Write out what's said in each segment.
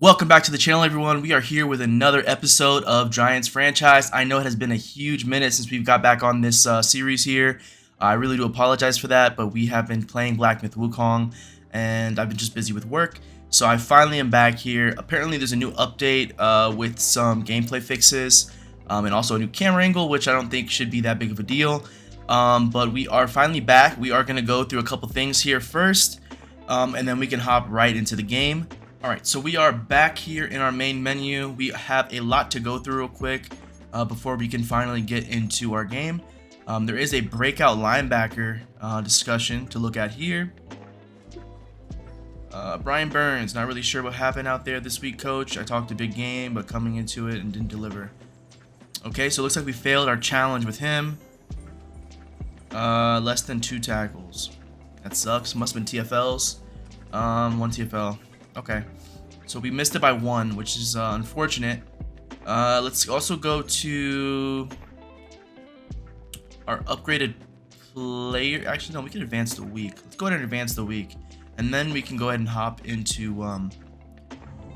Welcome back to the channel, everyone. We are here with another episode of Giants Franchise. I know it has been a huge minute since we've got back on this series here. I really do apologize for that, but we have been playing Black Myth Wukong, and I've been just busy with work. So I finally am back here. Apparently, there's a new update with some gameplay fixes and also a new camera angle, which I don't think should be that big of a deal. But we are finally back. We are going to go through a couple things here first, and then we can hop right into the game. Alright, so we are back here in our main menu. We have a lot to go through real quick before we can finally get into our game. There is a breakout linebacker discussion to look at here. Brian Burns, not really sure what happened out there this week, coach. I talked a big game, but coming into it and didn't deliver. Okay, so it looks like we failed our challenge with him. Less than 2 tackles. That sucks. Must have been TFLs. 1 TFL. Okay, so we missed it by 1, which is unfortunate. Let's also go to our upgraded player. Actually, no, we can advance the week. Let's go ahead and advance the week, and then we can go ahead and hop into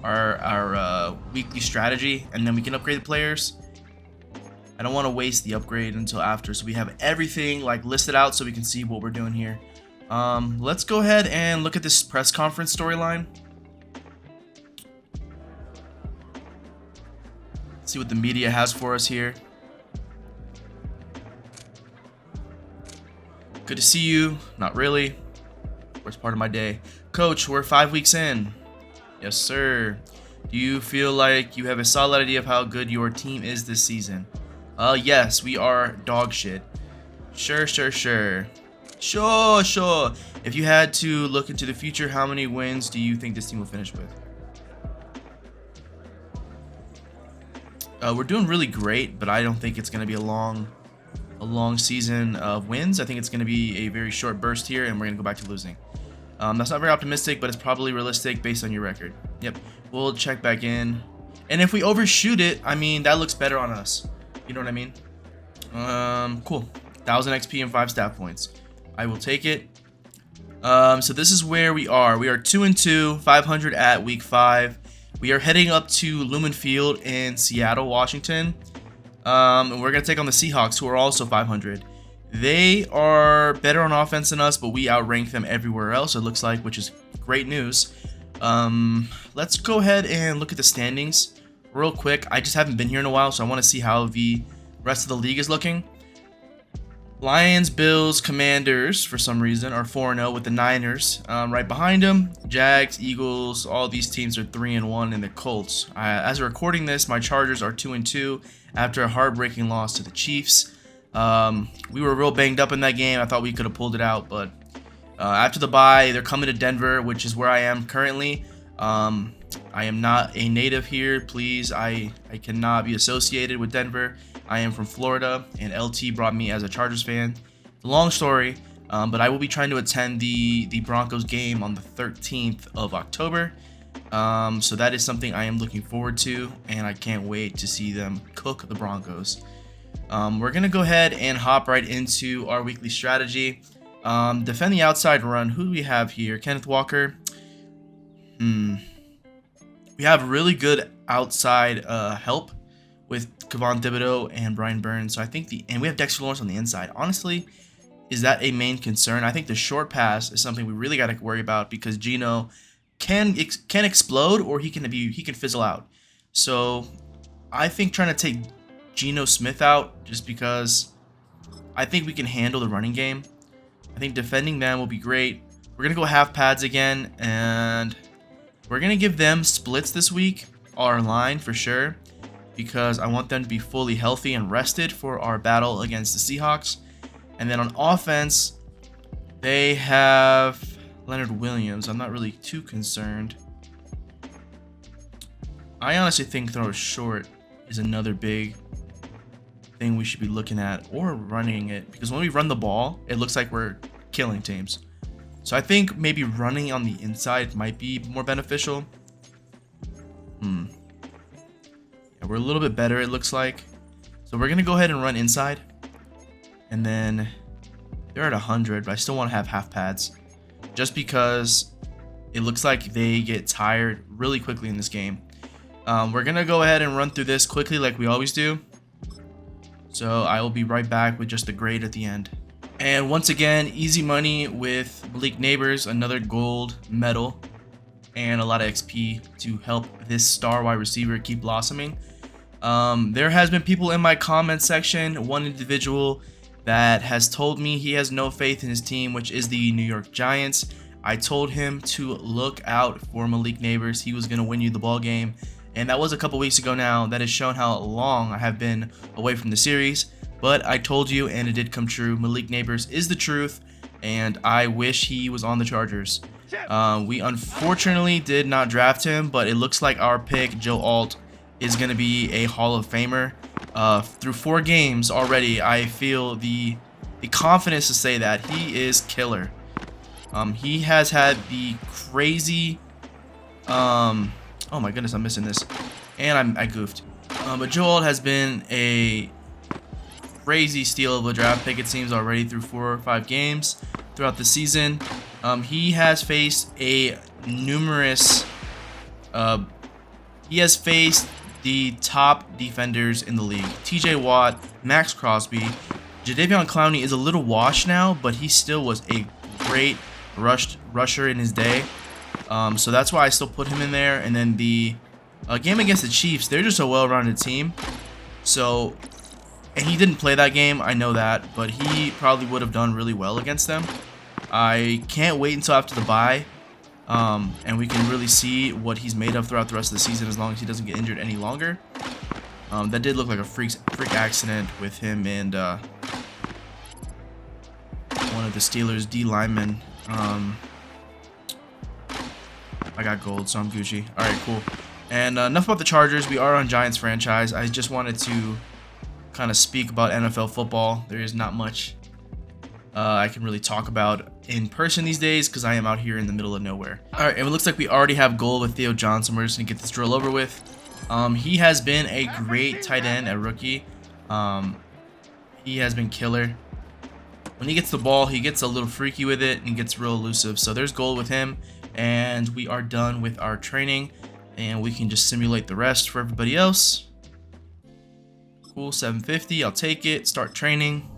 our weekly strategy, and then we can upgrade the players. I don't want to waste the upgrade until after, so we have everything like listed out so we can see what we're doing here. Let's go ahead and look at this press conference storyline. See what the media has for us here. Good to see you. Not really. Worst part of my day. Coach, we're 5 weeks in. Yes, sir. Do you feel like you have a solid idea of how good your team is this season? Yes, we are dog shit. Sure. Sure. If you had to look into the future, how many wins do you think this team will finish with? We're doing really great, but I don't think it's going to be a long season of wins. I think it's going to be a very short burst here, and we're going to go back to losing. That's not very optimistic, but it's probably realistic based on your record. Yep, we'll check back in. And if we overshoot it, I mean, that looks better on us. You know what I mean? Cool. 1,000 XP and 5 staff points. I will take it. So this is where we are. We are 2-2, 500 at week 5. We are heading up to Lumen Field in Seattle, Washington. And we're going to take on the Seahawks, who are also 500. They are better on offense than us, but we outrank them everywhere else, it looks like, which is great news. Let's go ahead and look at the standings real quick. I just haven't been here in a while, so I want to see how the rest of the league is looking. Lions, Bills, Commanders, for some reason, are 4-0 with the Niners right behind them. Jags, Eagles, all these teams are 3-1, and the Colts. As we're recording this, my Chargers are 2-2 after a heartbreaking loss to the Chiefs. We were real banged up in that game. I thought we could have pulled it out, but after the bye, they're coming to Denver, which is where I am currently. I am not a native here. Please, I cannot be associated with Denver. I am from Florida, and LT brought me as a Chargers fan. It's a long story, but I will be trying to attend the Broncos game on the 13th of October. So that is something I am looking forward to, and I can't wait to see them cook the Broncos. We're going to go ahead and hop right into our weekly strategy. Defend the outside run. Who do we have here? Kenneth Walker. We have really good outside help with Kevon Thibodeau and Brian Burns. So I think and we have Dexter Lawrence on the inside. Honestly, is that a main concern? I think the short pass is something we really got to worry about because Geno can explode, or he can fizzle out. So I think trying to take Geno Smith out just because I think we can handle the running game. I think defending them will be great. We're gonna go half pads again, and we're gonna give them splits this week, our line for sure, because I want them to be fully healthy and rested for our battle against the Seahawks. And then on offense, they have Leonard Williams. I'm not really too concerned. I honestly think throw short is another big thing we should be looking at, or running it, because when we run the ball, it looks like we're killing teams. So I think maybe running on the inside might be more beneficial. We're a little bit better, it looks like. So we're going to go ahead and run inside. And then they're at 100, but I still want to have half pads. Just because it looks like they get tired really quickly in this game. We're going to go ahead and run through this quickly like we always do. So I will be right back with just the grade at the end. And once again, easy money with Malik Neighbors, another gold medal, and a lot of XP to help this star wide receiver keep blossoming. There has been people in my comment section, one individual that has told me he has no faith in his team, which is the New York Giants. I told him to look out for Malik Neighbors. He was going to win you the ball game. And that was a couple weeks ago now. That has shown how long I have been away from the series. But I told you, and it did come true. Malik Neighbors is the truth, and I wish he was on the Chargers. We unfortunately did not draft him, but it looks like our pick, Joe Alt, is going to be a Hall of Famer. Through 4 games already, I feel the confidence to say that he is killer. He has had the crazy... oh my goodness, I'm missing this. And I goofed. But Joe Alt has been a crazy steal of a draft pick, it seems, already through 4 or 5 games throughout the season. He has faced he has faced the top defenders in the league. TJ Watt, Max Crosby, Jadeveon Clowney is a little washed now, but he still was a great rusher in his day. So that's why I still put him in there. And then the game against the Chiefs, they're just a well-rounded team. So, and he didn't play that game, I know that, but he probably would have done really well against them. I can't wait until after the bye, and we can really see what he's made of throughout the rest of the season as long as he doesn't get injured any longer. That did look like a freak accident with him and one of the Steelers' D linemen. I got gold, so I'm Gucci. Alright, cool. And enough about the Chargers. We are on Giants franchise. I just wanted to kind of speak about NFL football. There is not much I can really talk about in person these days because I am out here in the middle of nowhere. Alright, and it looks like we already have gold with Theo Johnson. We're just going to get this drill over with. He has been a great tight end at rookie. He has been killer. When he gets the ball, he gets a little freaky with it and gets real elusive. So there's gold with him. And we are done with our training. And we can just simulate the rest for everybody else. Cool, 750. I'll take it. Start training.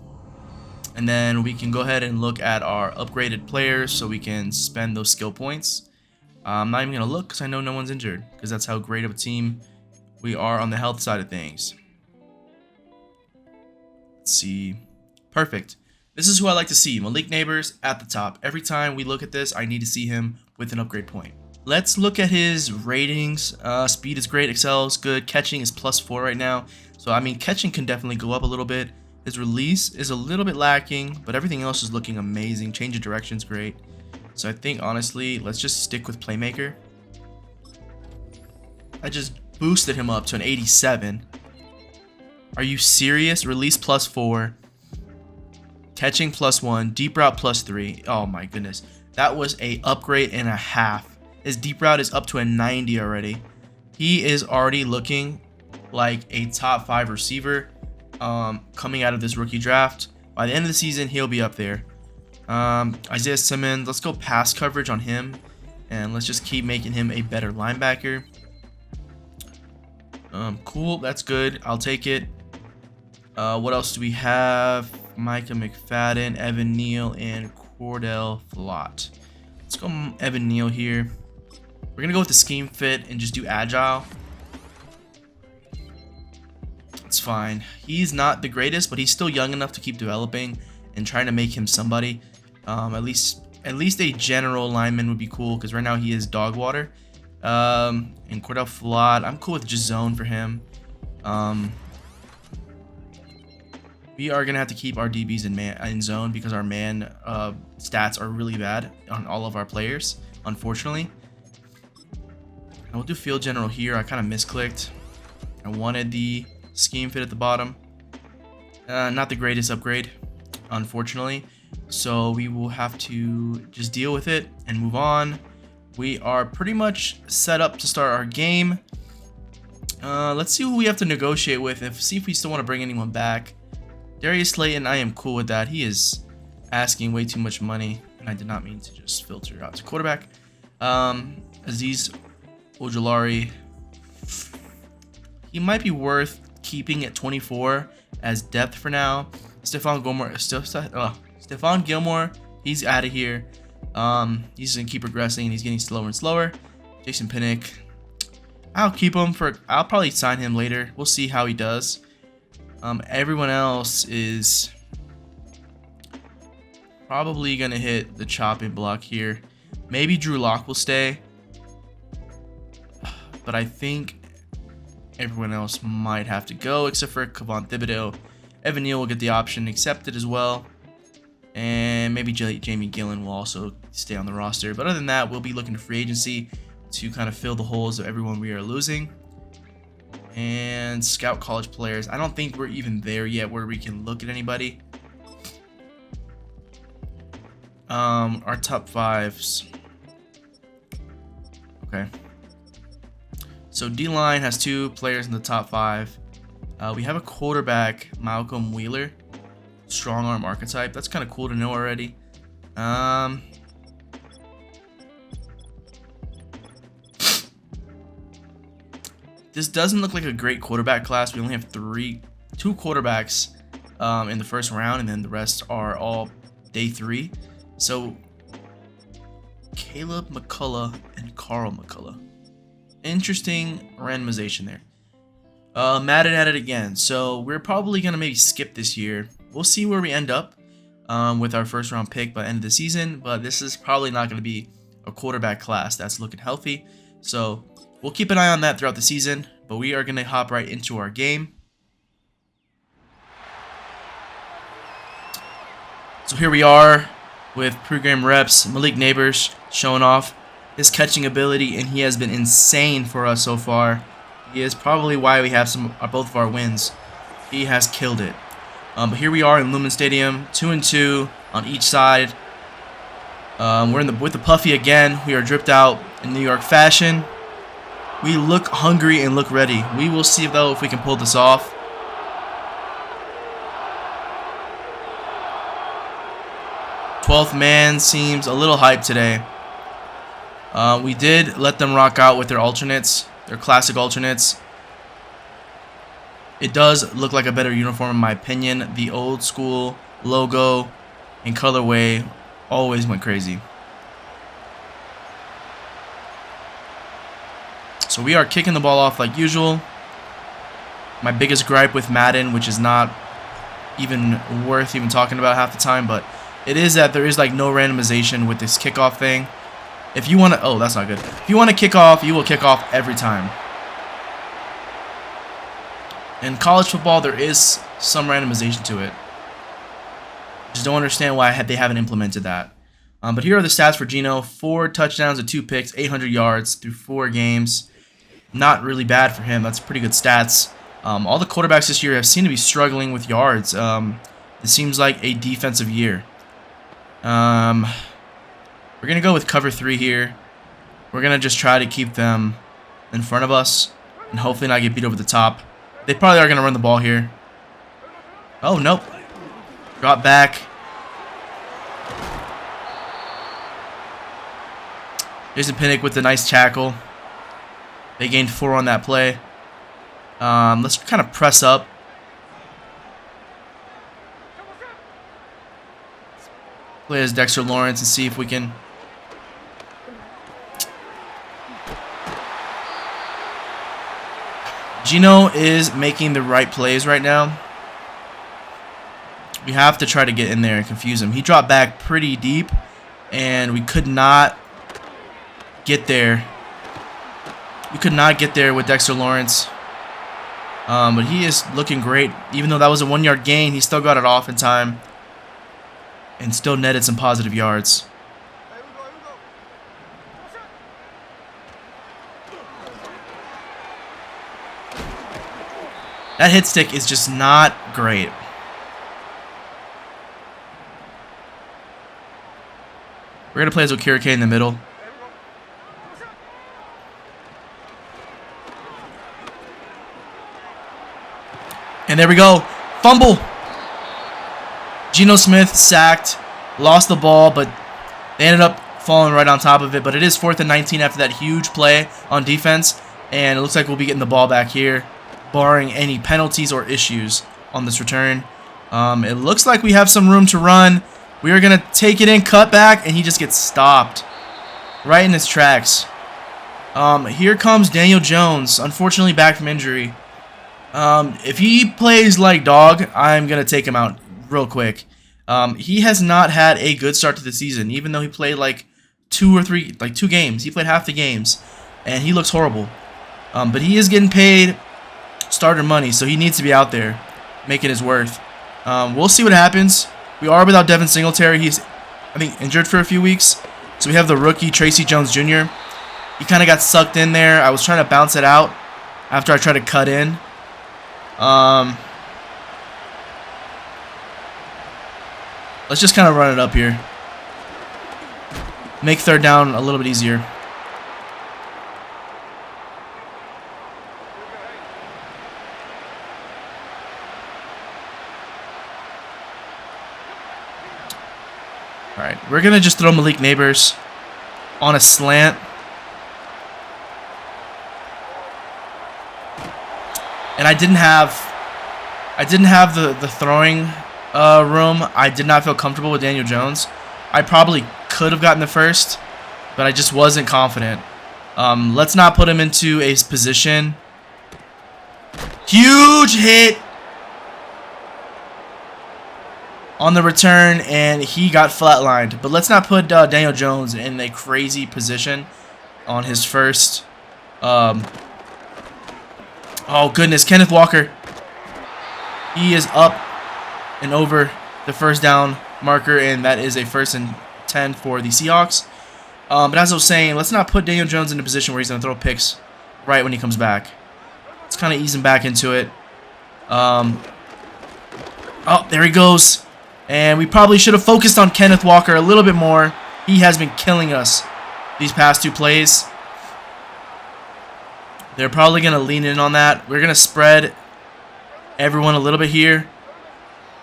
And then we can go ahead and look at our upgraded players so we can spend those skill points. I'm not even going to look because I know no one's injured. Because that's how great of a team we are on the health side of things. Let's see. Perfect. This is who I like to see. Malik Neighbors at the top. Every time we look at this, I need to see him with an upgrade point. Let's look at his ratings. Speed is great. Excel is good. Catching is +4 right now. So, I mean, catching can definitely go up a little bit. His release is a little bit lacking, but everything else is looking amazing. Change of direction is great. So, I think, honestly, let's just stick with Playmaker. I just boosted him up to an 87. Are you serious? Release +4. Catching +1, deep route +3. Oh my goodness. That was a upgrade and a half. His deep route is up to a 90 already. He is already looking like a top 5 receiver coming out of this rookie draft. By the end of the season, he'll be up there. Isaiah Simmons, let's go pass coverage on him. And let's just keep making him a better linebacker. Cool, that's good. I'll take it. What else do we have? Micah McFadden, Evan Neal, and Cordell Flott. Let's go Evan Neal here. We're going to go with the scheme fit and just do agile. It's fine. He's not the greatest, but he's still young enough to keep developing and trying to make him somebody. At least a general lineman would be cool because right now he is dog water. And Cordell Flott, I'm cool with just zone for him. We are going to have to keep our DBs in zone because our man stats are really bad on all of our players, unfortunately. And we'll do field general here. I kind of misclicked. I wanted the scheme fit at the bottom. Not the greatest upgrade, unfortunately. So we will have to just deal with it and move on. We are pretty much set up to start our game. Let's see who we have to negotiate with. See if we still want to bring anyone back. Darius Slayton, I am cool with that. He is asking way too much money, and I did not mean to just filter out to quarterback. Aziz Ojulari, he might be worth keeping at 24 as depth for now. Stephon Gilmore, he's out of here. He's gonna keep progressing. He's getting slower and slower. Jason Pinnock, I'll keep him for. I'll probably sign him later. We'll see how he does. Everyone else is probably gonna hit the chopping block here. Maybe Drew Lock will stay, but I think everyone else might have to go except for Kevon Thibodeau. Evan Neal will get the option accepted as well. And maybe Jamie Gillen will also stay on the roster. But other than that, we'll be looking to free agency to kind of fill the holes of everyone we are losing. And scout college players. I don't think we're even there yet where we can look at anybody. Our top fives. Okay. So D-line has 2 players in the top 5. We have a quarterback, Malcolm Wheeler, strong arm archetype. That's kind of cool to know already. This doesn't look like a great quarterback class. We only have 2 quarterbacks in the first round, and then the rest are all day 3. So Caleb McCullough and Carl McCullough. Interesting randomization there. Madden at it again. So we're probably going to maybe skip this year. We'll see where we end up with our first round pick by the end of the season. But this is probably not going to be a quarterback class that's looking healthy. So we'll keep an eye on that throughout the season. But we are going to hop right into our game. So here we are with pregame reps. Malik Neighbors showing off his catching ability, and he has been insane for us so far. He is probably why we have both of our wins. He has killed it. But here we are in Lumen Stadium, 2-2 on each side. We're with the Puffy again. We are dripped out in New York fashion. We look hungry and look ready. We will see though if we can pull this off. Twelfth man seems a little hyped today. We did let them rock out with their alternates, their classic alternates. It does look like a better uniform in my opinion. The old school logo and colorway always went crazy. So we are kicking the ball off like usual. My biggest gripe with Madden, which is not even worth even talking about half the time, but it is that there is like no randomization with this kickoff thing. If you want to, oh, that's not good. If you want to kick off, you will kick off every time. In college football, there is some randomization to it. Just don't understand why they haven't implemented that. But here are the stats for Geno: 4 touchdowns and 2 picks, 800 yards through 4 games. Not really bad for him. That's pretty good stats. All the quarterbacks this year have seemed to be struggling with yards. It seems like a defensive year. We're going to go with cover 3 here. We're going to just try to keep them in front of us and hopefully not get beat over the top. They probably are going to run the ball here. Oh, nope. Drop back. Jason Pinnock with the nice tackle. They gained 4 on that play. Let's kind of press up. Play as Dexter Lawrence and see if we can. Geno is making the right plays right now. We have to try to get in there and confuse him. He dropped back pretty deep, and we could not get there. We could not get there with Dexter Lawrence. But he is looking great. Even though that was a 1-yard gain, he still got it off in time and still netted some positive yards. That hit stick is just not great. We're going to play as Okirike in the middle. And there we go. Fumble. Geno Smith sacked. Lost the ball, but they ended up falling right on top of it. But it is 4th and 19 after that huge play on defense. And it looks like we'll be getting the ball back here, barring any penalties or issues on this return. It looks like we have some room to run. We are going to take it in, cut back, and he just gets stopped right in his tracks. Here comes Daniel Jones, unfortunately back from injury. If he plays like dog, I'm going to take him out real quick. He has not had a good start to the season, even though he played like 2 games. He played half the games, and he looks horrible. But he is getting paid starter money, so he needs to be out there making his worth. We'll see what happens. We are without Devin Singletary. He's, I think, injured for a few weeks. So we have the rookie, Tracy Jones-Jr. He kind of got sucked in there. I was trying to bounce it out after I tried to cut in. Let's just kind of run it up here. Make 3rd down a little bit easier. Alright, we're going to just throw Malik Neighbors on a slant. And I didn't have the throwing room. I did not feel comfortable with Daniel Jones. I probably could have gotten the first, but I just wasn't confident. Let's not put him into a position. Huge hit on the return, and he got flatlined. But let's not put Daniel Jones in a crazy position on his first. Oh, goodness. Kenneth Walker. He is up and over the 1st down marker, and that is a 1st and 10 for the Seahawks. But as I was saying, let's not put Daniel Jones in a position where he's going to throw picks right when he comes back. Let's kind of ease him back into it. Oh, there he goes. And we probably should have focused on Kenneth Walker a little bit more. He has been killing us these past 2 plays. They're probably going to lean in on that. We're going to spread everyone a little bit here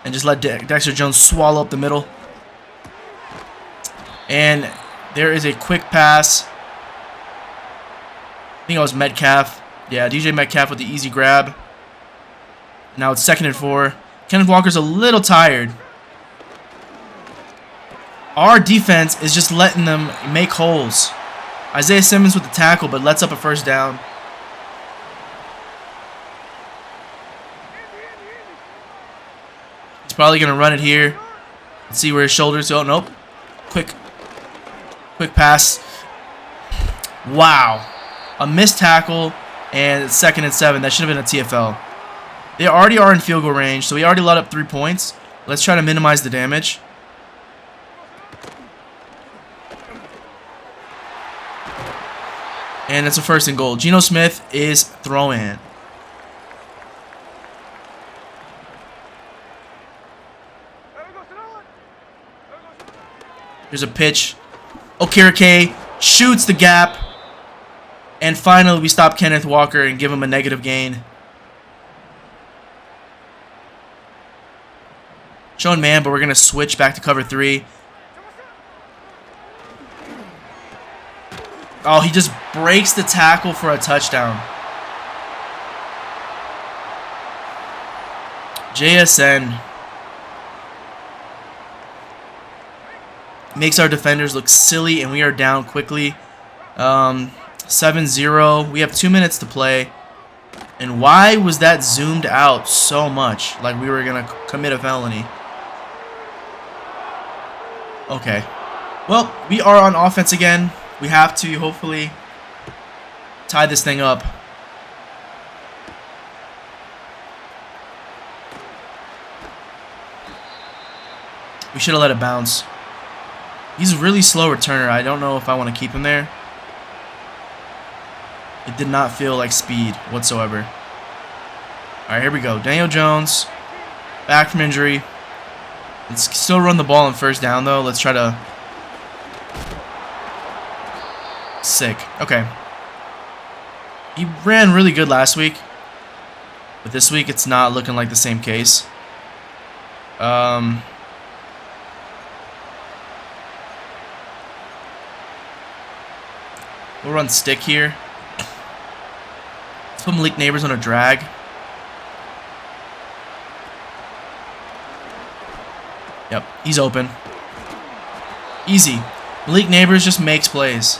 and just let Dexter Jones swallow up the middle. And there is a quick pass. I think it was Metcalf. Yeah, DJ Metcalf with the easy grab. Now it's 2nd and 4. Kenneth Walker's a little tired. Our defense is just letting them make holes. Isaiah Simmons with the tackle, but lets up a 1st down. He's probably going to run it here. Let's see where his shoulders go. Nope. Quick pass. Wow. A missed tackle, and it's 2nd and 7. That should have been a TFL. They already are in field goal range, so we already let up 3 points. Let's try to minimize the damage. And it's a 1st and goal. Geno Smith is throwing. Here's a pitch. Okereke shoots the gap. And finally, we stop Kenneth Walker and give him a negative gain. Showing man, but we're going to switch back to cover 3. Oh, he just breaks the tackle for a touchdown. JSN makes our defenders look silly, and we are down quickly. 7-0. We have 2 minutes to play. And why was that zoomed out so much? Like we were going to commit a felony. Okay. Well, we are on offense again. We have to hopefully tie this thing up. We should have let it bounce. He's a really slow returner. I don't know if I want to keep him there. It did not feel like speed whatsoever. Alright, here we go. Daniel Jones, back from injury. Let's still run the ball on 1st down, though. Let's try to... Sick. Okay. He ran really good last week. But this week, it's not looking like the same case. We'll run stick here. Let's put Malik Neighbors on a drag. Yep, he's open. Easy. Malik Neighbors just makes plays.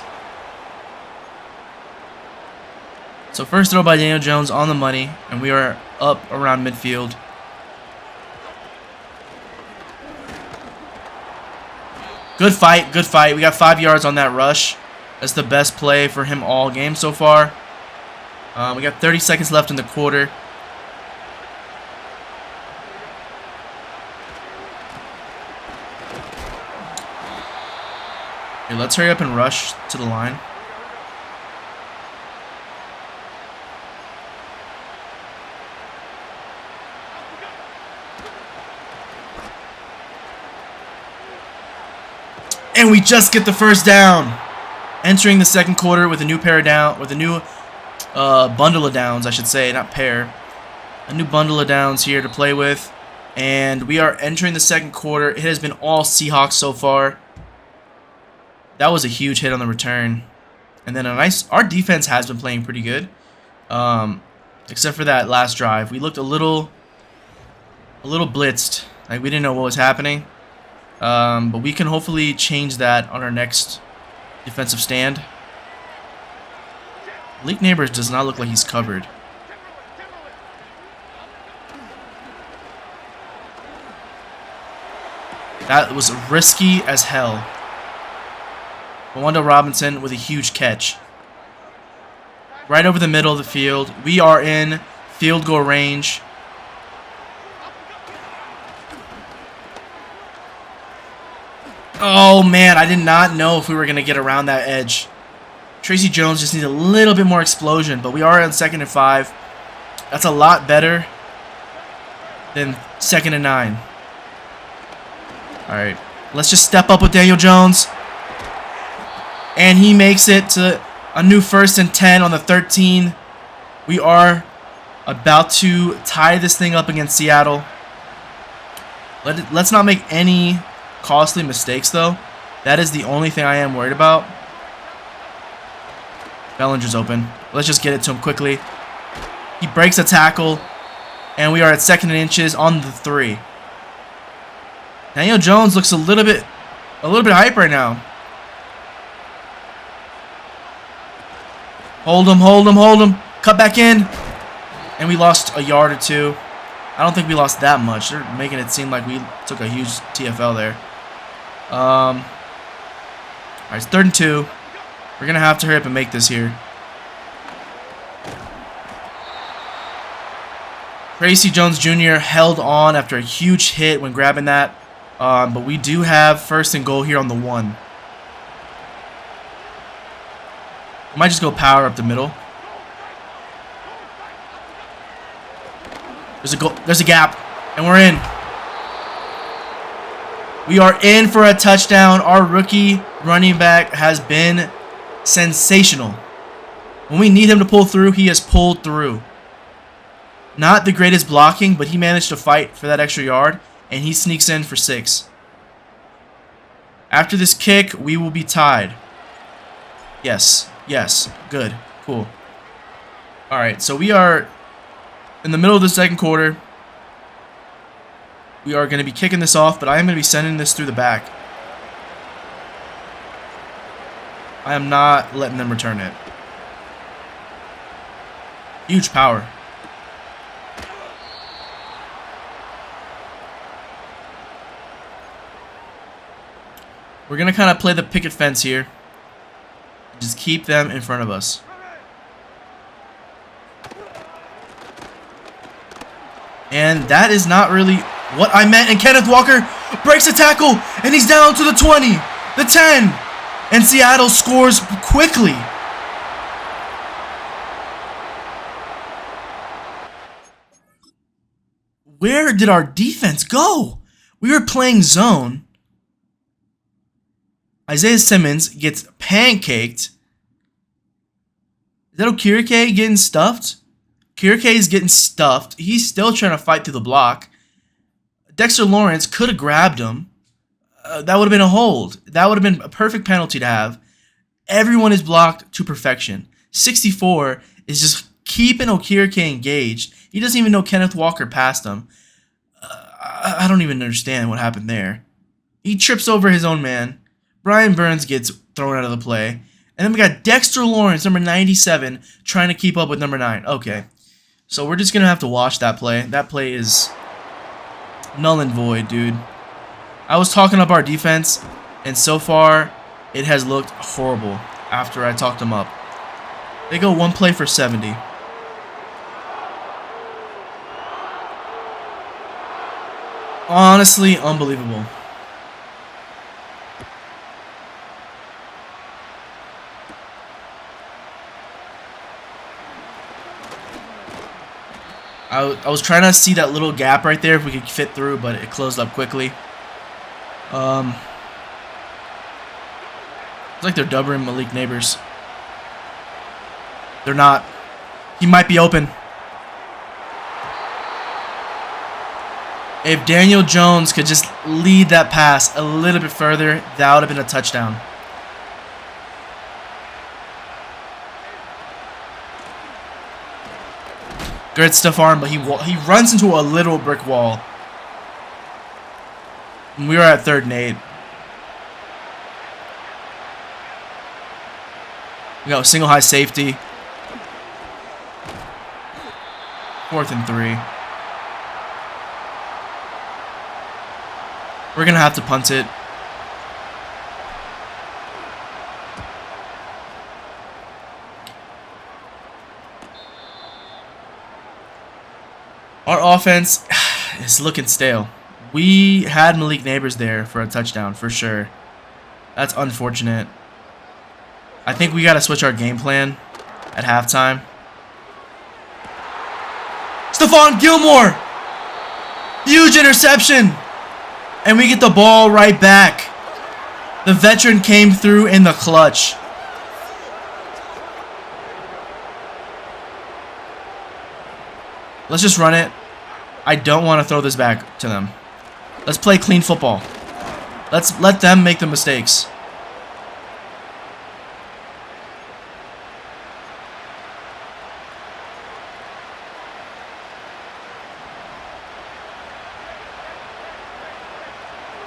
So first throw by Daniel Jones on the money, and we are up around midfield. Good fight, good fight. We got 5 yards on that rush. That's the best play for him all game so far. We got 30 seconds left in the quarter. Okay, let's hurry up and rush to the line. And we just get the first down. Entering the second quarter with a new bundle of downs, I should say, not pair. A new bundle of downs here to play with. And we are entering the second quarter. It has been all Seahawks so far. That was a huge hit on the return. And then our defense has been playing pretty good. Except for that last drive. We looked a little blitzed. Like we didn't know what was happening. But we can hopefully change that on our next defensive stand. Malik Neighbors does not look like he's covered. That was risky as hell. Wanda Robinson with a huge catch. Right over the middle of the field. We are in field goal range. Oh man, I did not know if we were going to get around that edge. Tracy Jones just needs a little bit more explosion, but we are on 2nd and 5. That's a lot better than 2nd and 9. Alright, let's just step up with Daniel Jones. And he makes it to a new 1st and 10 on the 13. We are about to tie this thing up against Seattle. Let's not make any costly mistakes, though. That is the only thing I am worried about. Bellinger's open. Let's just get it to him quickly. He breaks a tackle, and we are at 2nd and inches on the 3. Daniel Jones looks a little bit hype right now. Hold him, hold him, hold him. Cut back in. And we lost a yard or 2. I don't think we lost that much. They're making it seem like we took a huge TFL there. Alright, it's 3rd and 2. We're going to have to hurry up and make this here. Tracy Jones Jr. held on after a huge hit when grabbing that. But we do have 1st and goal here on the 1. I might just go power up the middle. There's a gap, and we're in. We are in for a touchdown. Our rookie running back has been sensational. When we need him to pull through, he has pulled through. Not the greatest blocking, but he managed to fight for that extra yard, and he sneaks in for 6. After this kick, we will be tied. Yes, yes, good, cool. Alright, so we are in the middle of the second quarter. We are going to be kicking this off, but I am going to be sending this through the back. I am not letting them return it. Huge power. We're going to kind of play the picket fence here. Just keep them in front of us. And that is not really what I meant. And Kenneth Walker breaks a tackle, and he's down to the 20, the 10. And Seattle scores quickly. Where did our defense go? We were playing zone. Isaiah Simmons gets pancaked. Is that Okirike getting stuffed? Okirike is getting stuffed. He's still trying to fight through the block. Dexter Lawrence could have grabbed him. That would have been a hold. That would have been a perfect penalty to have. Everyone is blocked to perfection. 64 is just keeping Okirike engaged. He doesn't even know Kenneth Walker passed him. I don't even understand what happened there. He trips over his own man. Brian Burns gets thrown out of the play. And then we got Dexter Lawrence, number 97, trying to keep up with number 9. Okay. So we're just going to have to watch that play. That play is null and void, dude. I was talking up our defense, and so far, it has looked horrible after I talked them up. They go one play for 70. Honestly, unbelievable. I was trying to see that little gap right there if we could fit through, but it closed up quickly. It's like they're doubling Malik Neighbors. They're not. He might be open. If Daniel Jones could just lead that pass a little bit further, that would have been a touchdown. Great stiff arm, but he runs into a little brick wall. And we were at 3rd and 8. We got a single high safety. 4th and 3. We're going to have to punt it. Our offense is looking stale. We had Malik Neighbors there for a touchdown, for sure. That's unfortunate. I think we got to switch our game plan at halftime. Stephon Gilmore! Huge interception! And we get the ball right back. The veteran came through in the clutch. Let's just run it. I don't want to throw this back to them. Let's play clean football. Let's let them make the mistakes.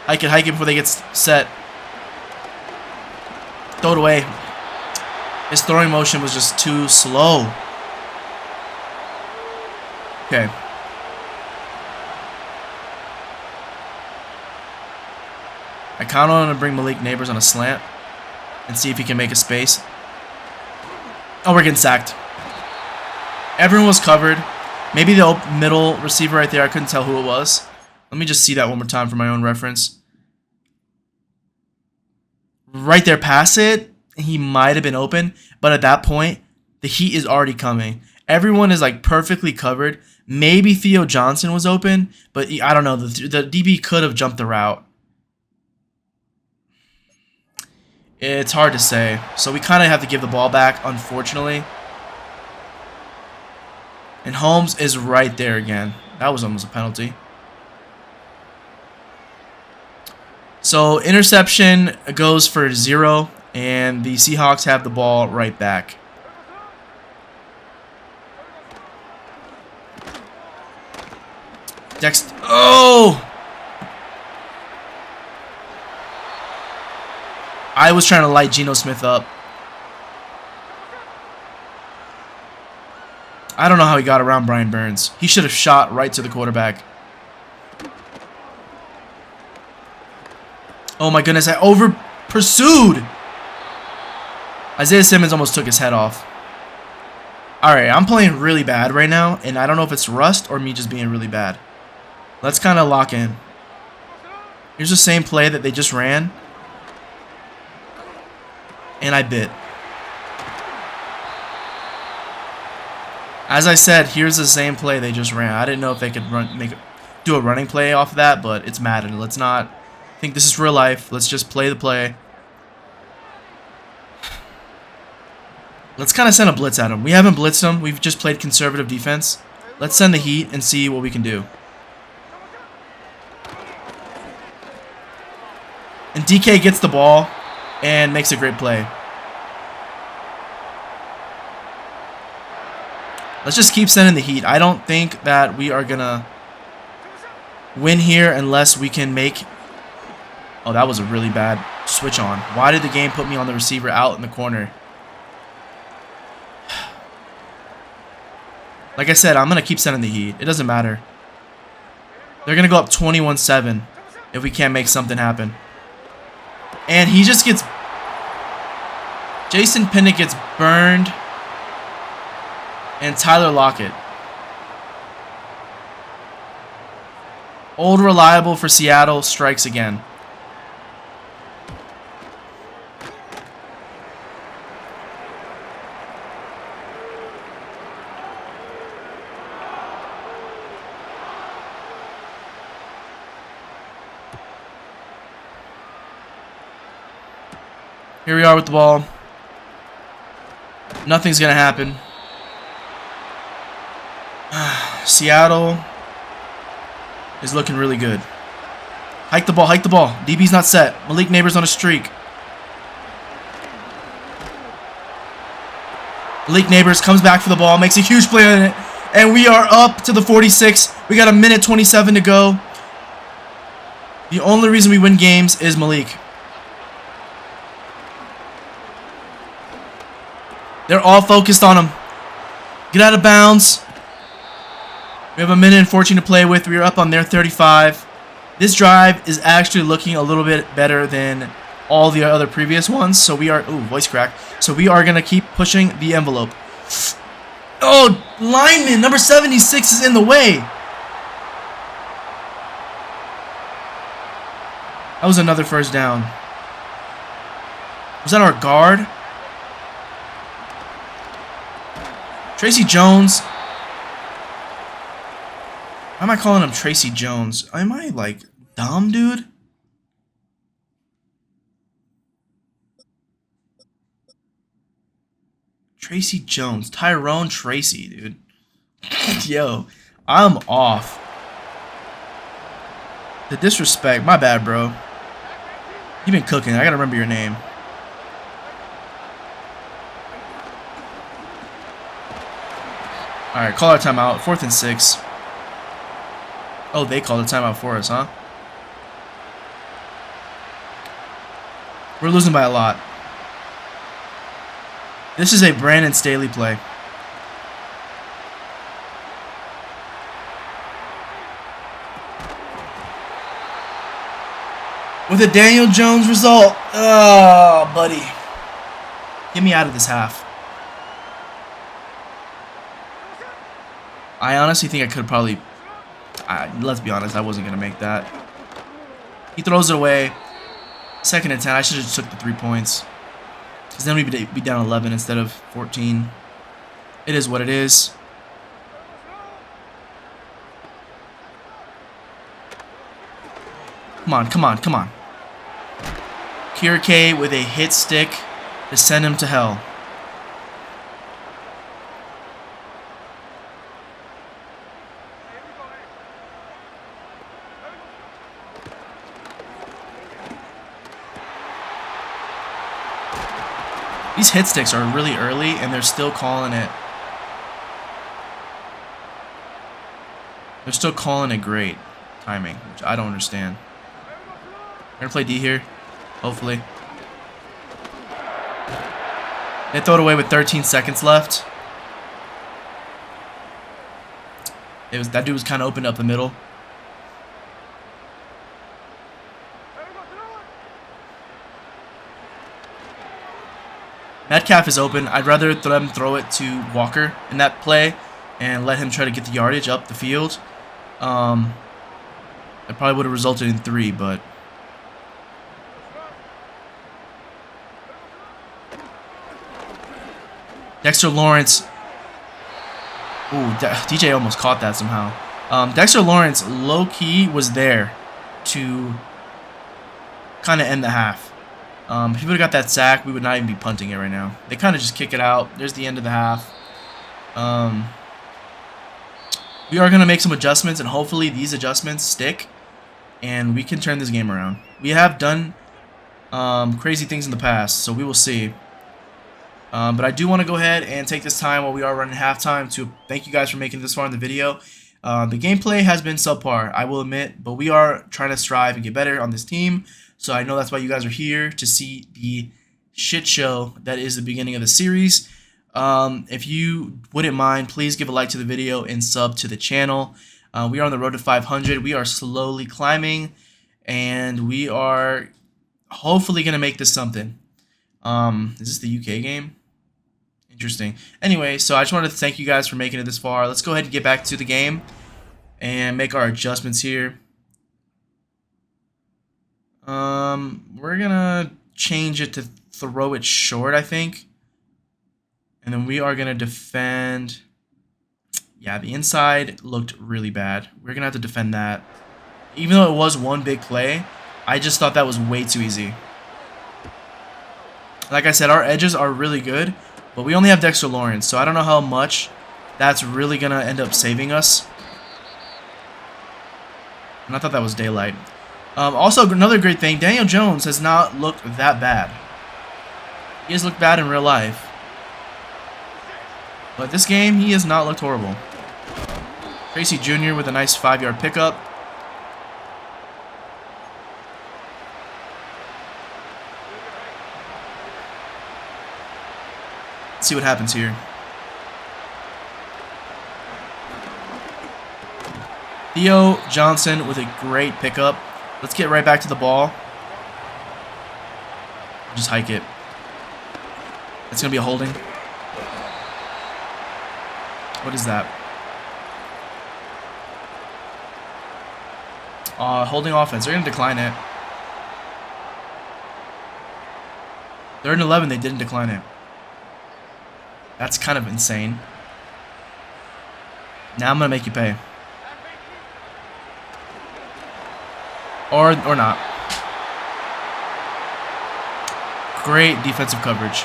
Hike it before they get set. Throw it away. His throwing motion was just too slow. Okay. I kind of want to bring Malik Neighbors on a slant and see if he can make a space. Oh, we're getting sacked. Everyone was covered. Maybe the middle receiver right there, I couldn't tell who it was. Let me just see that one more time for my own reference. Right there, pass it. He might have been open, but at that point, the heat is already coming. Everyone is like perfectly covered. Maybe Theo Johnson was open, but I don't know. The DB could have jumped the route. It's hard to say. So we kind of have to give the ball back, unfortunately. And Holmes is right there again. That was almost a penalty. So interception goes for 0, and the Seahawks have the ball right back. Dexter. Oh! I was trying to light Geno Smith up. I don't know how he got around Brian Burns. He should have shot right to the quarterback. Oh my goodness, I over-pursued! Isaiah Simmons almost took his head off. Alright, I'm playing really bad right now, and I don't know if it's rust or me just being really bad. Let's kind of lock in. Here's the same play that they just ran. And I bit. As I said, here's the same play they just ran. I didn't know if they could do a running play off of that, but it's Madden. Let's not think this is real life. Let's just play the play. Let's kind of send a blitz at them. We haven't blitzed them. We've just played conservative defense. Let's send the heat and see what we can do. And DK gets the ball and makes a great play. Let's just keep sending the heat. I don't think that we are going to win here unless we can make... Oh, that was a really bad switch on. Why did the game put me on the receiver out in the corner? Like I said, I'm going to keep sending the heat. It doesn't matter. They're going to go up 21-7 if we can't make something happen. And he just gets... Jason Pinnock gets burned. And Tyler Lockett. Old reliable for Seattle strikes again. Here we are with the ball. Nothing's going to happen. Seattle is looking really good. Hike the ball, hike the ball. DB's not set. Malik Neighbors on a streak. Malik Neighbors comes back for the ball, makes a huge play on it, and we are up to the 46. We got a minute 27 to go. The only reason we win games is Malik. They're all focused on him. Get out of bounds. We have a minute and 14 to play with. We are up on their 35. This drive is actually looking a little bit better than all the other previous ones. So we are... Ooh, voice crack. So we are going to keep pushing the envelope. Oh, lineman number 76 is in the way. That was another first down. Was that our guard? Tracy Jones. Why am I calling him Tracy Jones? Am I, like, dumb, dude? Tracy Jones. Tyrone Tracy, dude. Yo, I'm off. The disrespect. My bad, bro. You've been cooking. I gotta remember your name. Alright, call our timeout. 4th and 6. Oh, they called a timeout for us, huh? We're losing by a lot. This is a Brandon Staley play. With a Daniel Jones result. Oh, buddy. Get me out of this half. I honestly think I could probably... let's be honest, I wasn't going to make that. He throws it away. 2nd and 10. I should have just took the 3 points. Because then we'd be down 11 instead of 14. It is what it is. Come on, come on, come on. Kirike with a hit stick to send him to hell. These hit sticks are really early, and they're still calling it. They're still calling it great timing, which I don't understand. We're gonna play D here, hopefully. They throw it away with 13 seconds left. That dude was kind of opened up the middle. Metcalf is open. I'd rather them throw it to Walker in that play and let him try to get the yardage up the field. It probably would have resulted in 3, but... Dexter Lawrence. Ooh, DJ almost caught that somehow. Dexter Lawrence, low-key, was there to kind of end the half. If he would have got that sack, we would not even be punting it right now. They kind of just kick it out. There's the end of the half. We are going to make some adjustments, and hopefully these adjustments stick, and we can turn this game around. We have done crazy things in the past, so we will see. But I do want to go ahead and take this time while we are running halftime to thank you guys for making it this far in the video. The gameplay has been subpar, I will admit, but we are trying to strive and get better on this team. So I know that's why you guys are here, to see the shit show that is the beginning of the series. If you wouldn't mind, please give a like to the video and sub to the channel. We are on the road to 500. We are slowly climbing, and we are hopefully going to make this something. Is this the UK game? Interesting. Anyway, so I just wanted to thank you guys for making it this far. Let's go ahead and get back to the game and make our adjustments here. We're gonna change it to throw it short, I think. And then we are gonna defend. Yeah, the inside looked really bad. We're gonna have to defend that. Even though it was one big play, I just thought that was way too easy. Like I said, our edges are really good, but we only have Dexter Lawrence, so I don't know how much that's really gonna end up saving us. And I thought that was daylight. Also, another great thing, Daniel Jones has not looked that bad. He has looked bad in real life. But this game, he has not looked horrible. Tracy Jr. with a nice 5-yard pickup. Let's see what happens here. Theo Johnson with a great pickup. Let's get right back to the ball. Just hike it. It's going to be a holding. What is that? Holding offense. They're going to decline it. 3rd and 11, they didn't decline it. That's kind of insane. Now I'm going to make you pay. Or not. Great defensive coverage.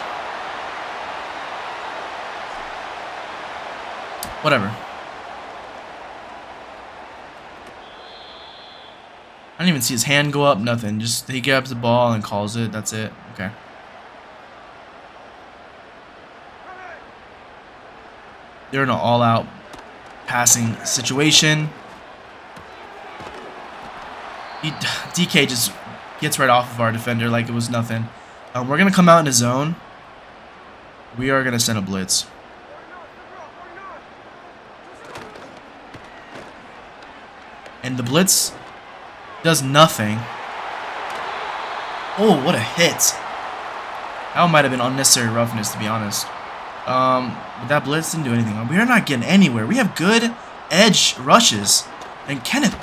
Whatever. I didn't even see his hand go up, nothing. Just he grabs the ball and calls it. That's it. Okay. They're in an all-out passing situation. DK just gets right off of our defender like it was nothing. We're going to come out in a zone. We are going to send a blitz. And the blitz does nothing. Oh, what a hit. That might have been unnecessary roughness, to be honest. But that blitz didn't do anything. We are not getting anywhere. We have good edge rushes. And Kenneth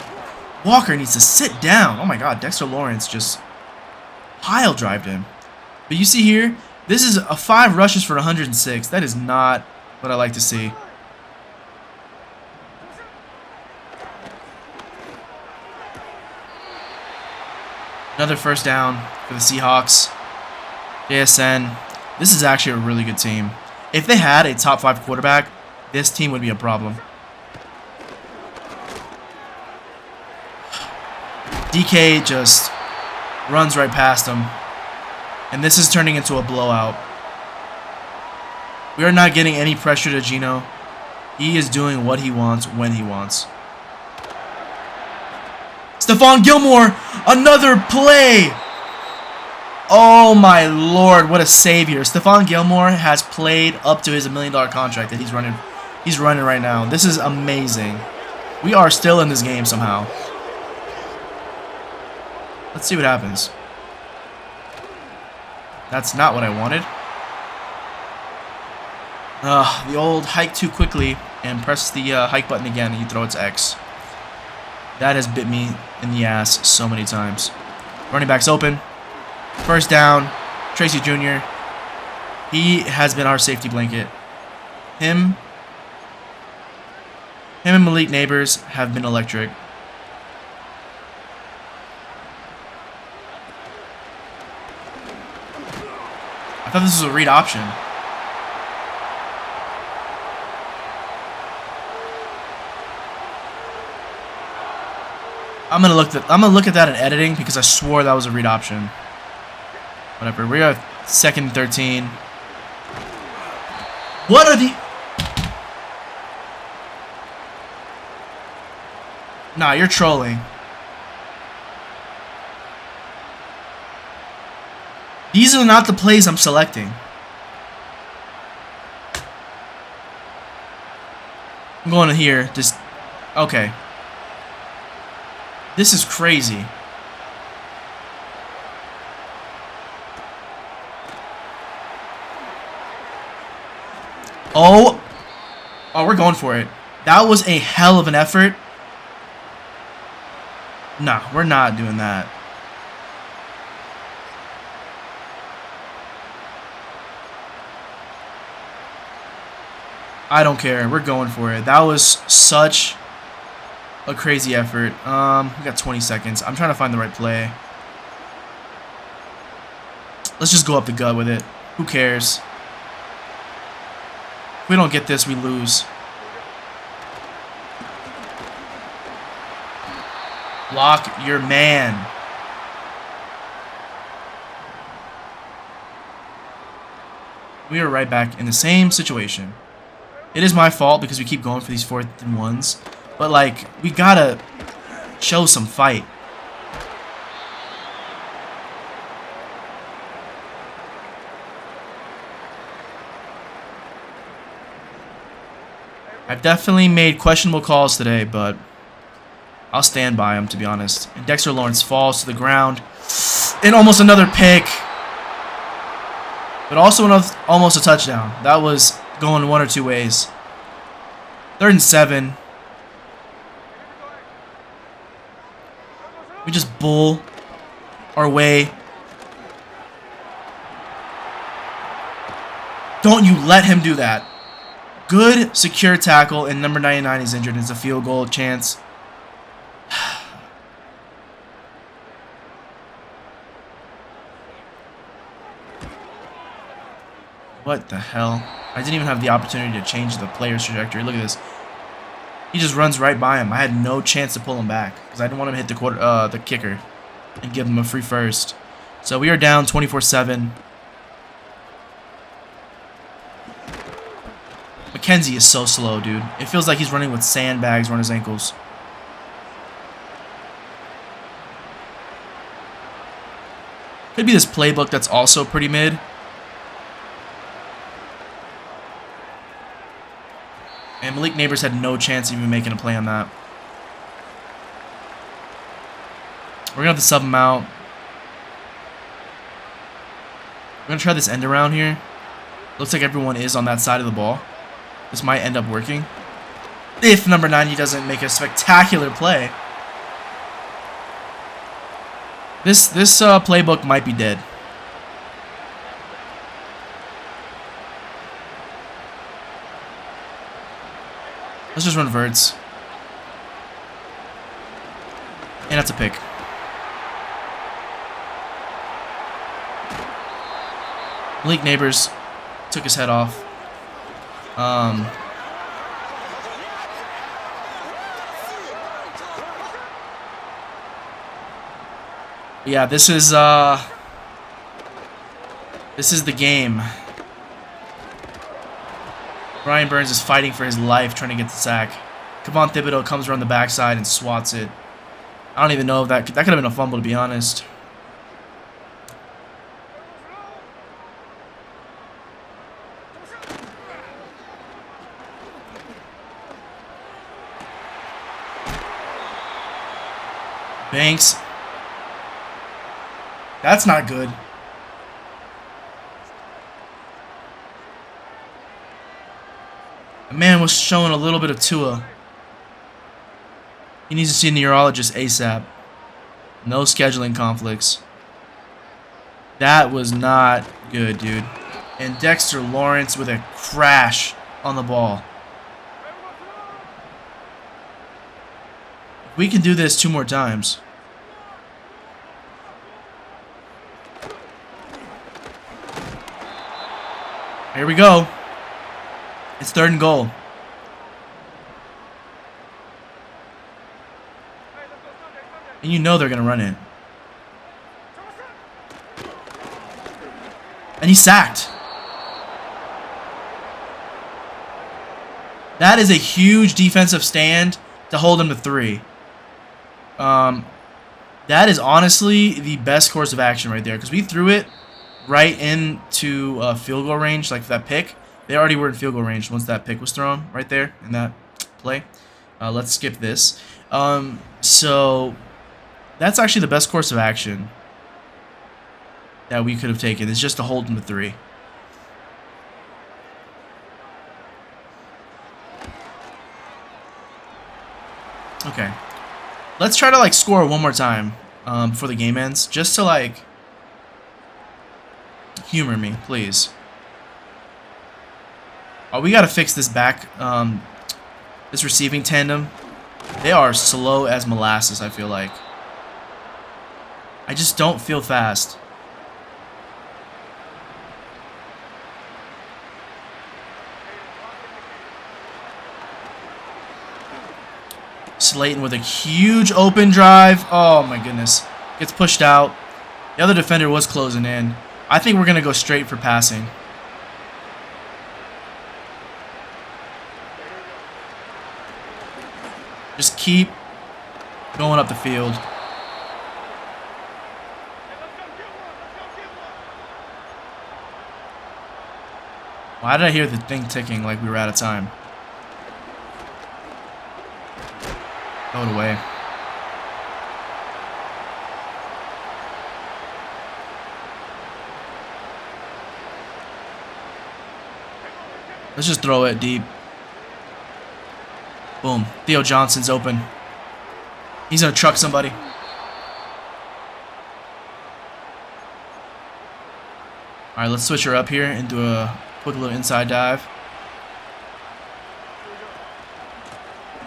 Walker needs to sit down. Oh my god, Dexter Lawrence just pile drived him. But you see here, this is a 5 rushes for 106. That is not what I like to see. Another first down for the Seahawks. JSN. This is actually a really good team. If they had a top 5 quarterback, this team would be a problem. DK just runs right past him. And this is turning into a blowout. We are not getting any pressure to Gino. He is doing what he wants when he wants. Stephon Gilmore, another play. Oh my lord, what a savior. Stephon Gilmore has played up to his $1 million contract that he's running right now. This is amazing. We are still in this game somehow. Let's see what happens. That's not what I wanted. The old hike too quickly and press the hike button again and you throw it to X. That has bit me in the ass so many times. Running back's open. First down. Tracy Jr. He has been our safety blanket. Him and Malik Neighbors have been electric. I thought this was a read option. I'm gonna look at that in editing because I swore that was a read option. Whatever. We are 2nd and 13. What are the... Nah, you're trolling. These are not the plays I'm selecting. I'm going to here. Just... Okay. This is crazy. Oh. Oh, we're going for it. That was a hell of an effort. Nah, we're not doing that. I don't care. We're going for it. That was such a crazy effort. We got 20 seconds. I'm trying to find the right play. Let's just go up the gut with it. Who cares? If we don't get this, we lose. Block your man. We are right back in the same situation. It is my fault because we keep going for these 4th and 1s. But, like, we gotta show some fight. I've definitely made questionable calls today, but I'll stand by them, to be honest. And Dexter Lawrence falls to the ground. And almost another pick. But also almost a touchdown. That was going one or two ways. 3rd and 7. We just bull our way. Don't you let him do that. Good, secure tackle, and number 99 is injured. It's a field goal chance. What the hell? I didn't even have the opportunity to change the player's trajectory. Look at this. He just runs right by him. I had no chance to pull him back because I didn't want him to hit the kicker and give him a free first. So we are down 24-7. McKenzie is so slow, dude. It feels like he's running with sandbags around his ankles. Could be this playbook that's also pretty mid. And Malik Neighbors had no chance of even making a play on that. We're going to have to sub him out. We're going to try this end around here. Looks like everyone is on that side of the ball. This might end up working. If number 90 doesn't make a spectacular play. This playbook might be dead. Let's just run verts. And that's a pick. Malik Neighbors took his head off. Yeah, this is the game. Brian Burns is fighting for his life, trying to get the sack. Kevon Thibodeau comes around the backside and swats it. I don't even know if that could have been a fumble, to be honest. Banks. That's not good. The man was showing a little bit of Tua. He needs to see a neurologist ASAP. No scheduling conflicts. That was not good, dude. And Dexter Lawrence with a crash on the ball. We can do this 2 more times. Here we go. It's 3rd and goal. And you know they're going to run it. And he's sacked. That is a huge defensive stand to hold him to 3. That is honestly the best course of action right there, because we threw it right into field goal range, like that pick. They already were in field goal range once that pick was thrown right there in that play. Let's skip this. So that's actually the best course of action that we could have taken, is just to hold him to 3. Okay. Let's try to, like, score one more time before the game ends, just to, like, humor me, please. Oh, we got to fix this back, this receiving tandem. They are slow as molasses, I feel like. I just don't feel fast. Slayton with a huge open drive. Oh my goodness. Gets pushed out. The other defender was closing in. I think we're going to go straight for passing. Just keep going up the field. Why did I hear the thing ticking like we were out of time? Throw it away. Let's just throw it deep. Boom. Theo Johnson's open. He's going to truck somebody. Alright, let's switch her up here and do a quick little inside dive.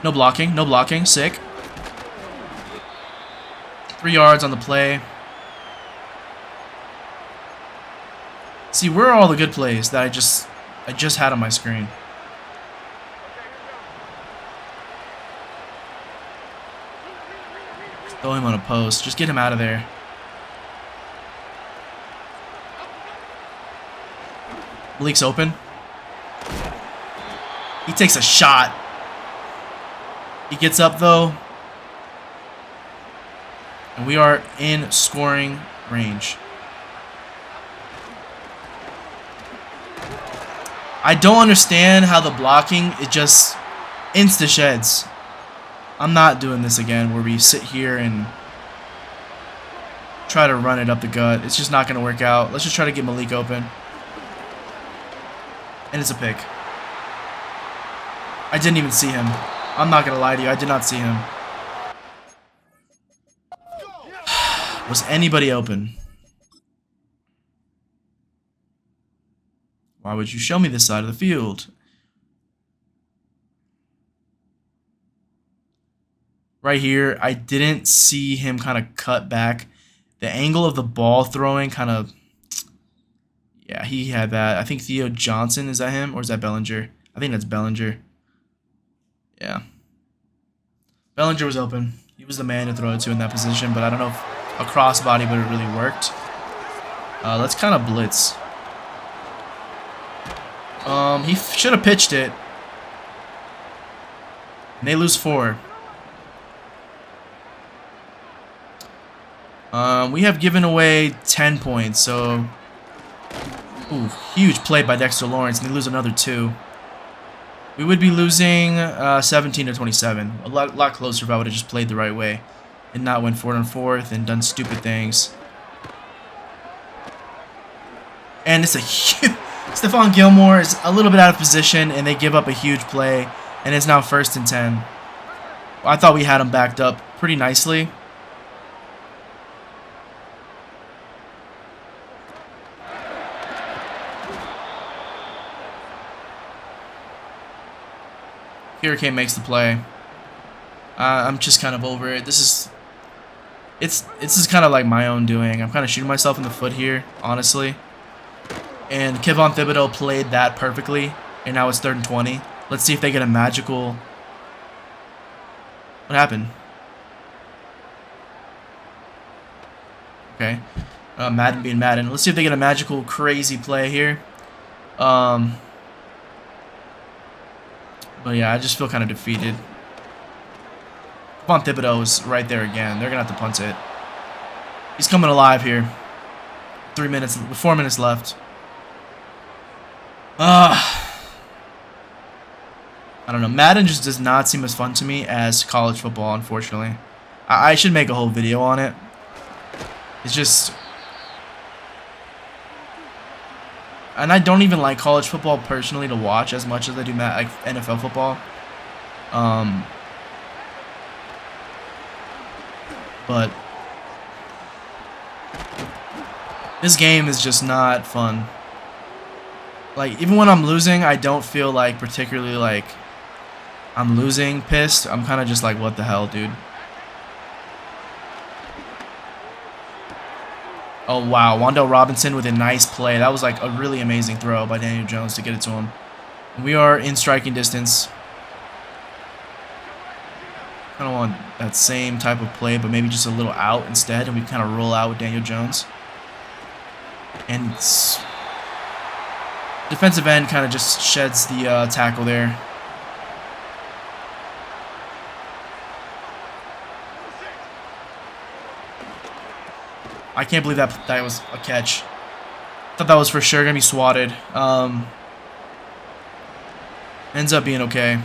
No blocking. No blocking. Sick. 3 yards on the play. See, where are all the good plays that I just had on my screen? Throw him on a post. Just get him out of there. Malik's open. He takes a shot. He gets up, though. And we are in scoring range. I don't understand how the blocking, it just insta-sheds. I'm not doing this again where we sit here and try to run it up the gut. It's just not going to work out. Let's just try to get Malik open. And it's a pick. I didn't even see him. I'm not going to lie to you. I did not see him. Was anybody open? Why would you show me this side of the field? Right here, I didn't see him kind of cut back. The angle of the ball throwing kind of... Yeah, he had that. I think Theo Johnson, is that him? Or is that Bellinger? I think that's Bellinger. Yeah. Bellinger was open. He was the man to throw it to in that position, but I don't know if a crossbody would have really worked. Let's kind of blitz. He should have pitched it. And they lose 4. We have given away 10 points, so... Ooh, huge play by Dexter Lawrence, and they lose another 2. We would be losing 17 to 27. A lot closer if I would have just played the right way and not went 4 on 4th and done stupid things. And it's a huge... Stephon Gilmore is a little bit out of position, and they give up a huge play, and it's now 1st and 10. I thought we had him backed up pretty nicely. Hurricane makes the play. I'm just kind of over it. This is kind of like my own doing. I'm kind of shooting myself in the foot here, honestly. And Kevon Thibodeau played that perfectly, and now it's 3rd and 20. Let's see if they get a magical... What happened? Okay. Madden being Madden. Let's see if they get a magical, crazy play here. But yeah, I just feel kind of defeated. Von Thibodeau is right there again. They're going to have to punt it. He's coming alive here. 4 minutes left. I don't know. Madden just does not seem as fun to me as college football, unfortunately. I should make a whole video on it. It's just... And I don't even like college football personally to watch as much as I do like NFL football. But this game is just not fun. Like, even when I'm losing, I don't feel like particularly like I'm losing pissed. I'm kind of just like, what the hell, dude? Oh, wow. Wan'Dale Robinson with a nice play. That was like a really amazing throw by Daniel Jones to get it to him. We are in striking distance. Kind of want that same type of play, but maybe just a little out instead, and we kind of roll out with Daniel Jones. And defensive end kind of just sheds the tackle there. I can't believe that was a catch. Thought that was for sure gonna be swatted. Ends up being okay.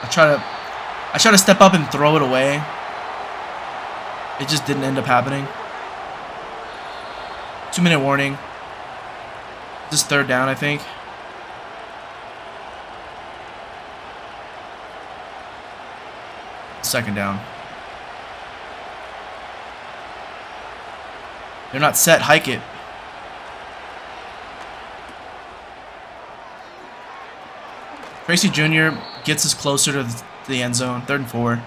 I try to step up and throw it away. It just didn't end up happening. 2-minute warning. This is 3rd down, I think. Second down. They're not set. Hike it. Tracy Jr. gets us closer to the end zone. 3rd and 4. I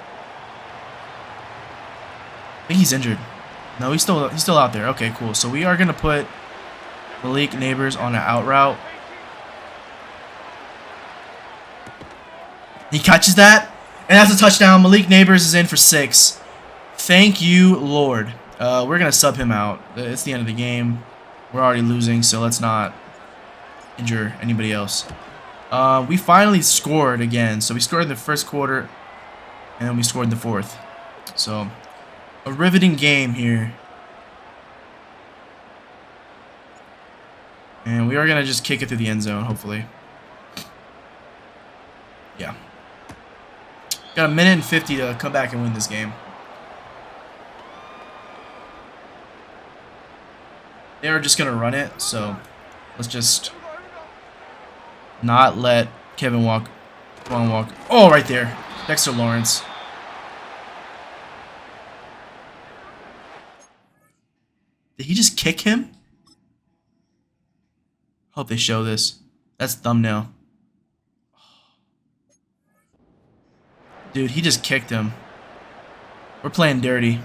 think he's injured. No, he's still out there. Okay, cool. So we are gonna put Malik Neighbors on an out route. He catches that. And that's a touchdown. Malik Neighbors is in for 6. Thank you, Lord. We're going to sub him out. It's the end of the game. We're already losing, so let's not injure anybody else. We finally scored again. So we scored in the 1st quarter, and then we scored in the 4th. So, a riveting game here. And we are going to just kick it through the end zone, hopefully. Yeah. Got 1:50 to come back and win this game. They are just going to run it, so let's just not let Kevin walk. Oh, right there. Dexter Lawrence. Did he just kick him? Hope they show this. That's thumbnail. Dude, he just kicked him. We're playing dirty.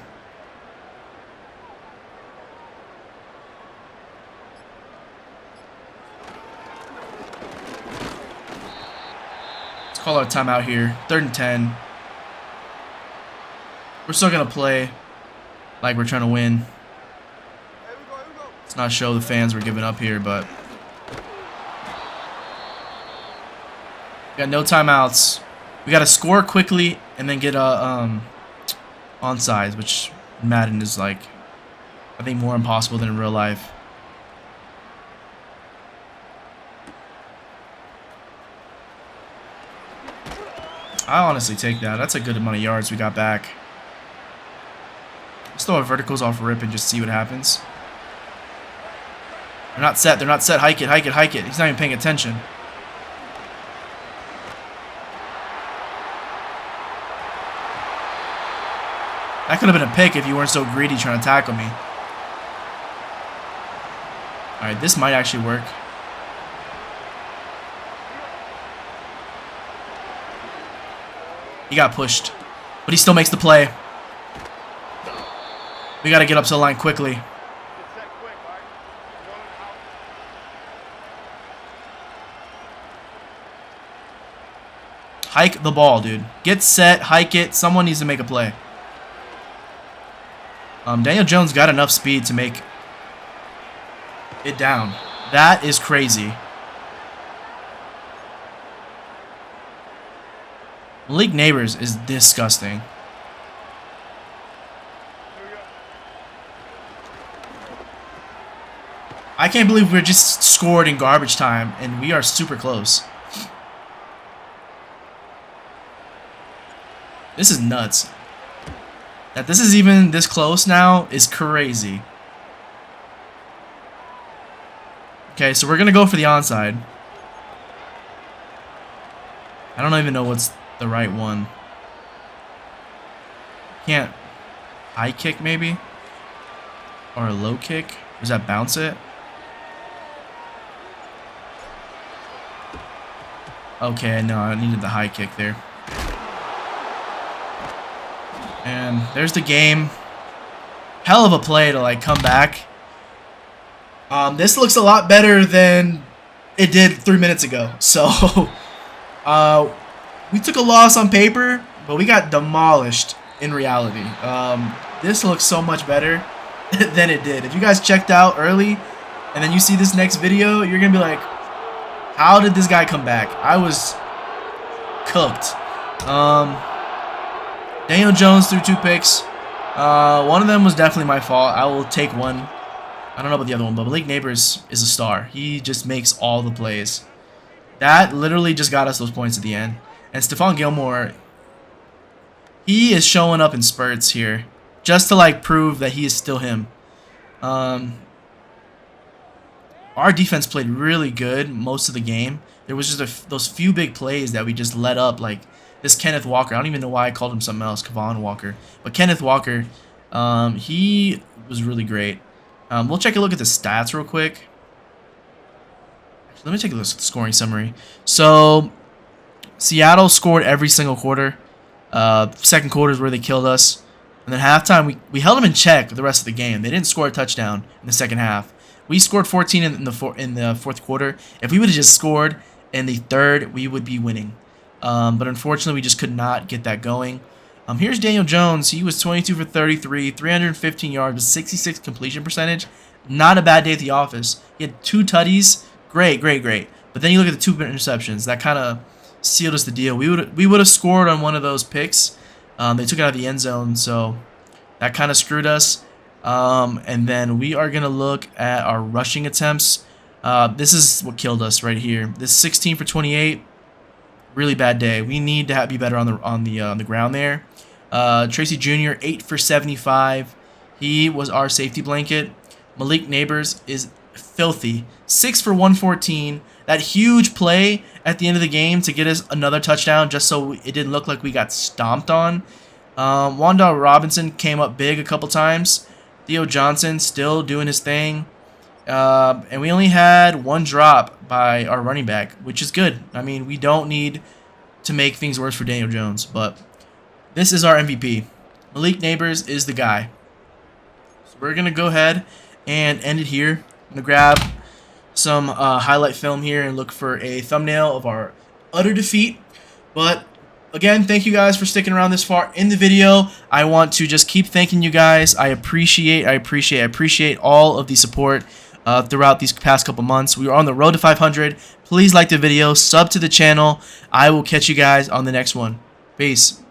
Let's call our timeout here. 3rd and 10. We're still going to play like we're trying to win. Let's not show the fans we're giving up here, but... We got no timeouts. We got to score quickly and then get a onside, which Madden is like, I think, more impossible than in real life. I honestly take that. That's a good amount of yards we got back. Let's throw our verticals off rip and just see what happens. They're not set. They're not set. Hike it, hike it, hike it. He's not even paying attention. That could have been a pick if you weren't so greedy trying to tackle me. Alright, this might actually work. He got pushed, but he still makes the play. We got to get up to the line quickly. Hike the ball, dude. Get set, hike it. Someone needs to make a play. Daniel Jones got enough speed to make it down. That is crazy. Malik Neighbors is disgusting. I can't believe we're just scored in garbage time, and we are super close. This is nuts. That this is even this close now is crazy. Okay, so we're going to go for the onside. I don't even know what's the right one. Can't high kick maybe? Or a low kick? Does that bounce it? Okay, no, I needed the high kick there. And there's the game. Hell of a play to like come back. This looks a lot better than it did 3 minutes ago. So we took a loss on paper, but we got demolished in reality. This looks so much better than it did. If you guys checked out early and then you see this next video, you're gonna be like, how did this guy come back? I was cooked. Daniel Jones threw 2 picks. One of them was definitely my fault. I will take one. I don't know about the other one, but Malik Neighbors is a star. He just makes all the plays. That literally just got us those points at the end. And Stephon Gilmore, he is showing up in spurts here just to like prove that he is still him. Our defense played really good most of the game. There was just those few big plays that we just let up, like this Kenneth Walker. I don't even know why I called him something else, Kevon Walker. But Kenneth Walker, he was really great. We'll take a look at the stats real quick. Let me take a look at the scoring summary. So, Seattle scored every single quarter. Second quarter is where they killed us. And then halftime, we held them in check the rest of the game. They didn't score a touchdown in the second half. We scored 14 in the fourth quarter. If we would have just scored in the third, we would be winning. But unfortunately, we just could not get that going. Here's Daniel Jones. He was 22 for 33, 315 yards, with 66 completion percentage. Not a bad day at the office. He had 2 tutties. Great, great, great. But then you look at the 2 interceptions. That kind of sealed us the deal. We would have scored on one of those picks. They took it out of the end zone, so that kind of screwed us. And then we are going to look at our rushing attempts. This is what killed us right here. This 16 for 28. Really bad day. We need to be better on the ground there. Tracy Jr. 8 for 75. He was our safety blanket. Malik Neighbors is filthy. 6 for 114. That huge play at the end of the game to get us another touchdown, just so it didn't look like we got stomped on. Wanda Robinson came up big a couple times. Theo Johnson still doing his thing. And we only had 1 drop by our running back, which is good. I mean, we don't need to make things worse for Daniel Jones, but this is our MVP. Malik Neighbors is the guy. So we're going to go ahead and end it here. I'm going to grab some highlight film here and look for a thumbnail of our utter defeat. But again, thank you guys for sticking around this far in the video. I want to just keep thanking you guys. I appreciate all of the support throughout these past couple months. We are on the road to 500. Please like the video, sub to the channel. I will catch you guys on the next one. Peace.